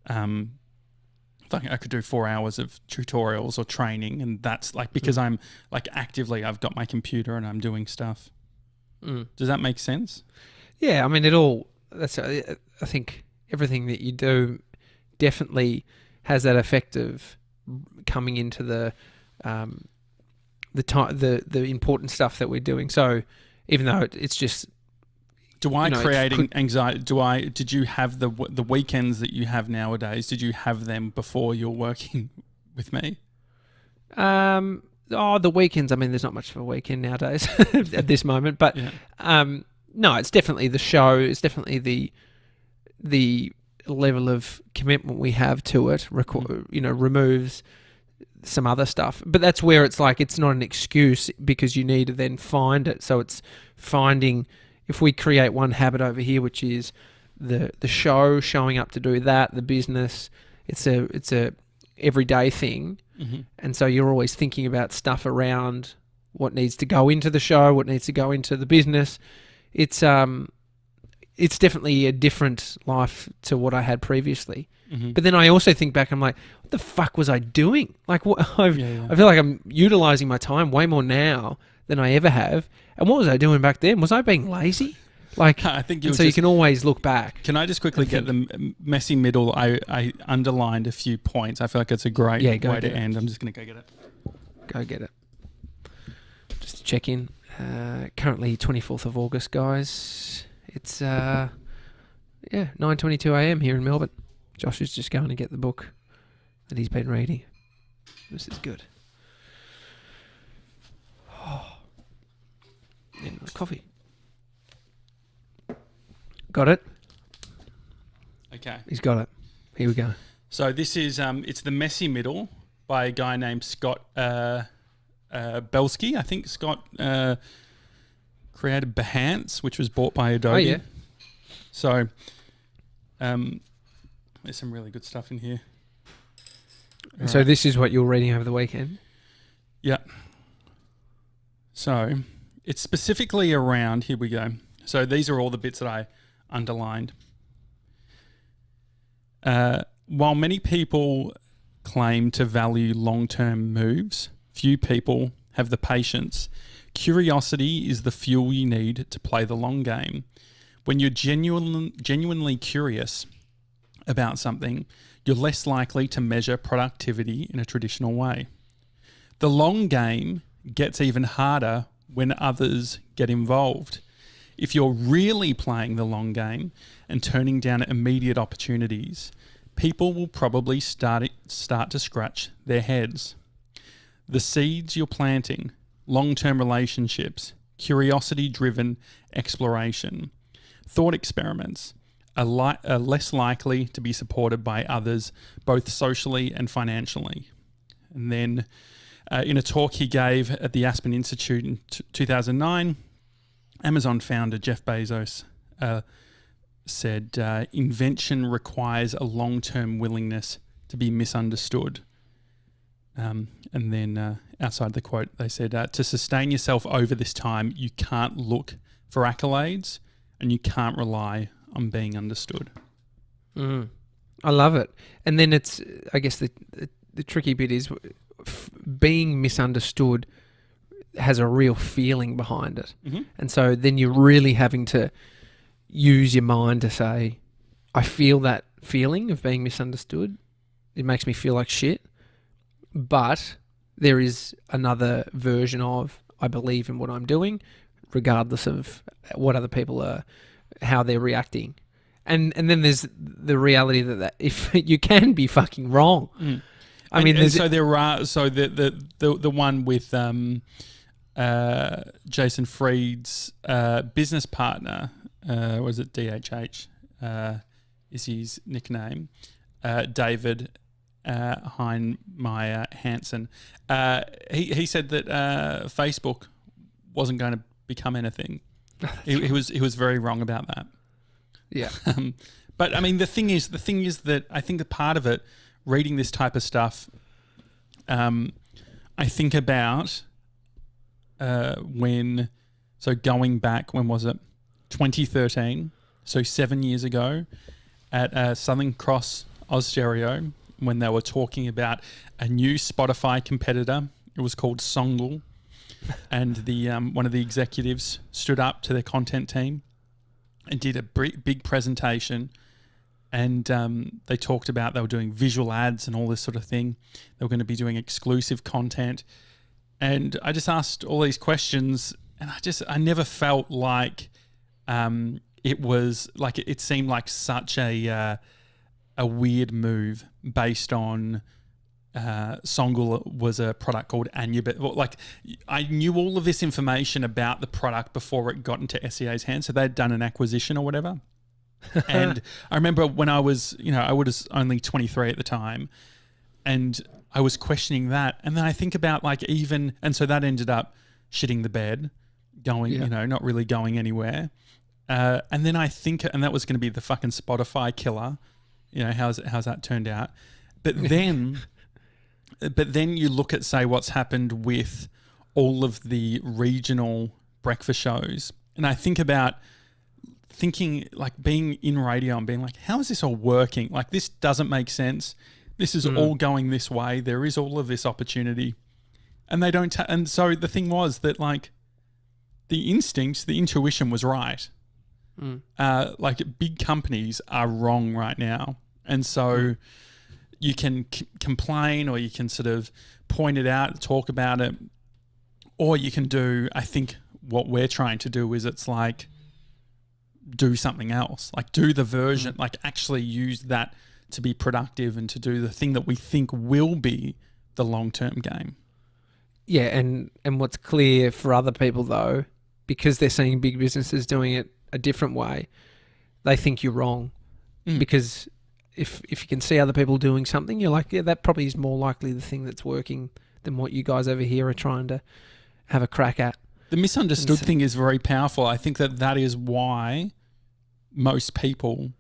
I could do 4 hours of tutorials or training, and that's like because I'm like actively, I've got my computer and I'm doing stuff. Does that make sense? Yeah, I mean I think everything that you do definitely has that effect of coming into the important stuff that we're doing. So even though it's just Do I create anxiety? Did you have the weekends that you have nowadays? Did you have them before you're working with me? The weekends. I mean, there's not much of a weekend nowadays at this moment. But no, it's definitely the show. It's definitely the level of commitment we have to it. Removes some other stuff. But that's where it's like it's not an excuse because you need to then find it. So it's finding. If we create one habit over here, which is the show, showing up to do that, the business, it's a everyday thing, and so you're always thinking about stuff around what needs to go into the show, what needs to go into the business. It's definitely a different life to what I had previously. But then I also think back, I'm like, what the fuck was I doing? Like, I feel like I'm utilizing my time way more now than I ever have. And what was I doing back then? Was I being lazy? Like, I think you can always look back. Can I just quickly get the messy middle? I underlined a few points. I feel like it's a great way to end. I'm just going to go get it. Go get it. Just to check in. Currently 24th of August, guys. It's 9:22 a.m. here in Melbourne. Josh is just going to get the book that he's been reading. This is good. Coffee. Got it? Okay. He's got it. Here we go. So this is it's The Messy Middle by a guy named Scott Belsky. I think Scott created Behance, which was bought by Adobe. Oh, yeah. So there's some really good stuff in here. So this is what you're reading over the weekend? Yeah. So it's specifically around, here we go. So these are all the bits that I underlined. While many people claim to value long-term moves, few people have the patience. Curiosity is the fuel you need to play the long game. When you're genuinely curious about something, you're less likely to measure productivity in a traditional way. The long game gets even harder when others get involved. If you're really playing the long game and turning down immediate opportunities, people will probably start to scratch their heads. The seeds you're planting, long-term relationships, curiosity-driven exploration, thought experiments, are less likely to be supported by others, both socially and financially. And then in a talk he gave at the Aspen Institute in 2009, Amazon founder Jeff Bezos said, invention requires a long-term willingness to be misunderstood. And then outside the quote, they said, to sustain yourself over this time, you can't look for accolades and you can't rely on being understood. I love it. And then it's, I guess the tricky bit is being misunderstood has a real feeling behind it. And so then you're really having to use your mind to say, I feel that feeling of being misunderstood. It makes me feel like shit. But there is another version of, I believe in what I'm doing, regardless of what other people are, how they're reacting. And then there's the reality that if you can be fucking wrong. I mean, and so there are, so the one with Jason Fried's business partner, was it DHH, is his nickname, David Heinemeier Janssen. He said that Facebook wasn't going to become anything. He was very wrong about that. Yeah. But I mean, the thing is that I think a part of it, reading this type of stuff, I think about going back, when was it? 2013. So 7 years ago at Southern Cross Austereo, when they were talking about a new Spotify competitor. It was called Songle. And the one of the executives stood up to their content team and did a big presentation, and they talked about they were doing visual ads and all this sort of thing. They were going to be doing exclusive content, and I just asked all these questions, and I never felt like it was like it seemed like such a weird move based on Songul was a product called Anubit. Like I knew all of this information about the product before it got into SEA's hands, so they'd done an acquisition or whatever. And I remember when I was, I was only 23 at the time, and I was questioning that. And then I think about and so that ended up shitting the bed, going, not really going anywhere. And then I think, and that was going to be the fucking Spotify killer. How's that turned out? But then you look at, say, what's happened with all of the regional breakfast shows, and I think about being in radio and being like, how is this all working? Like, this doesn't make sense. This is all going this way. There is all of this opportunity. And they don't, and so the thing was that the intuition was right. Big companies are wrong right now. And so you can complain, or you can sort of point it out, talk about it, or you can do, I think what we're trying to do is do something else, do the version, actually use that to be productive and to do the thing that we think will be the long-term game. Yeah, and what's clear for other people though, because they're seeing big businesses doing it a different way, they think you're wrong. Because if you can see other people doing something, you're like, yeah, that probably is more likely the thing that's working than what you guys over here are trying to have a crack at. The misunderstood thing is very powerful. I think that is why most people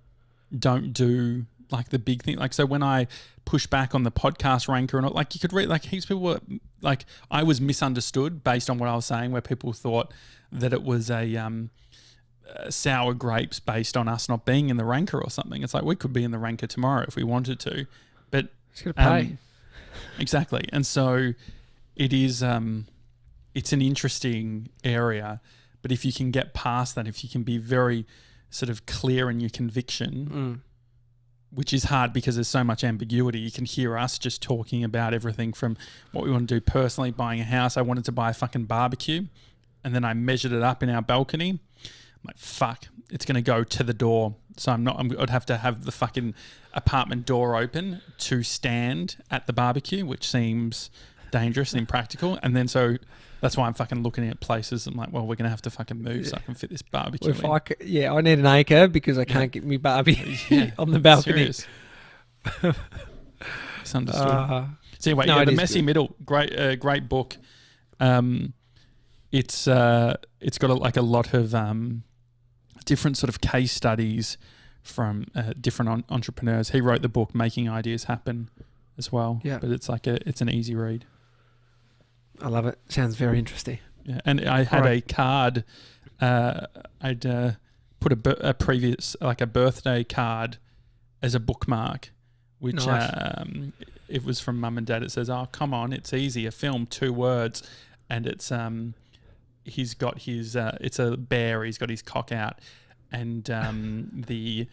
don't do the big thing. So when I push back on the podcast ranker and you could read, heaps of people were I was misunderstood based on what I was saying, where people thought that it was a sour grapes based on us not being in the ranker or something. It's we could be in the ranker tomorrow if we wanted to, but it's going to pay. Exactly. And so it is, it's an interesting area, but if you can get past that, if you can be very sort of clear in your conviction, which is hard because there's so much ambiguity. You can hear us just talking about everything from what we want to do personally, buying a house. I wanted to buy a fucking barbecue, and then I measured it up in our balcony. I'm like, fuck, it's going to go to the door. So I'd have to have the fucking apartment door open to stand at the barbecue, which seems dangerous and impractical. And then so that's why I'm fucking looking at places. I'm like, well, we're going to have to fucking move so I can fit this barbecue in. I need an acre because I can't get me barbie on the balcony. Misunderstood. So anyway, The Messy Middle, great book. It's got a lot of different sort of case studies from different entrepreneurs. He wrote the book Making Ideas Happen as well. Yeah, but it's it's an easy read. I love it. Sounds very interesting. Yeah, and I had a card. I'd put a previous a birthday card as a bookmark, which it was from Mum and Dad. It says, "Oh, come on, it's easy. A film, 2 words," and it's he's got his it's a bear. He's got his cock out, and the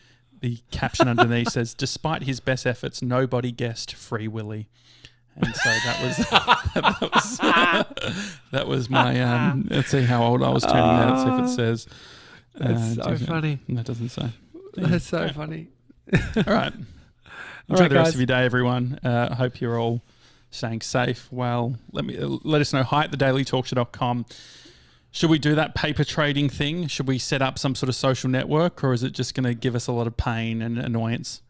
caption underneath says, "Despite his best efforts, nobody guessed Free Willy." And so that was my let's see how old I was turning out. Let's see if it says. That's so funny. That doesn't say. That's so funny. All right. Enjoy the rest of your day, everyone. I hope you're all staying safe. Well, let us know. hi@thedailytalkshow.com. Should we do that paper trading thing? Should we set up some sort of social network, or is it just going to give us a lot of pain and annoyance?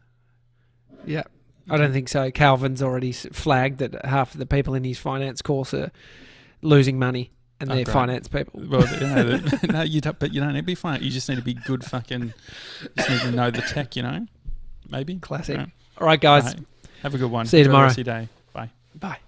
Yeah. I don't think so. Calvin's already flagged that half of the people in his finance course are losing money, and they're finance people. Well, but you don't need to be finance. You just need to be good fucking. You just need to know the tech, maybe. Classic. All right, guys. Have a good one. See you tomorrow. Enjoy the rest of your day. Bye. Bye.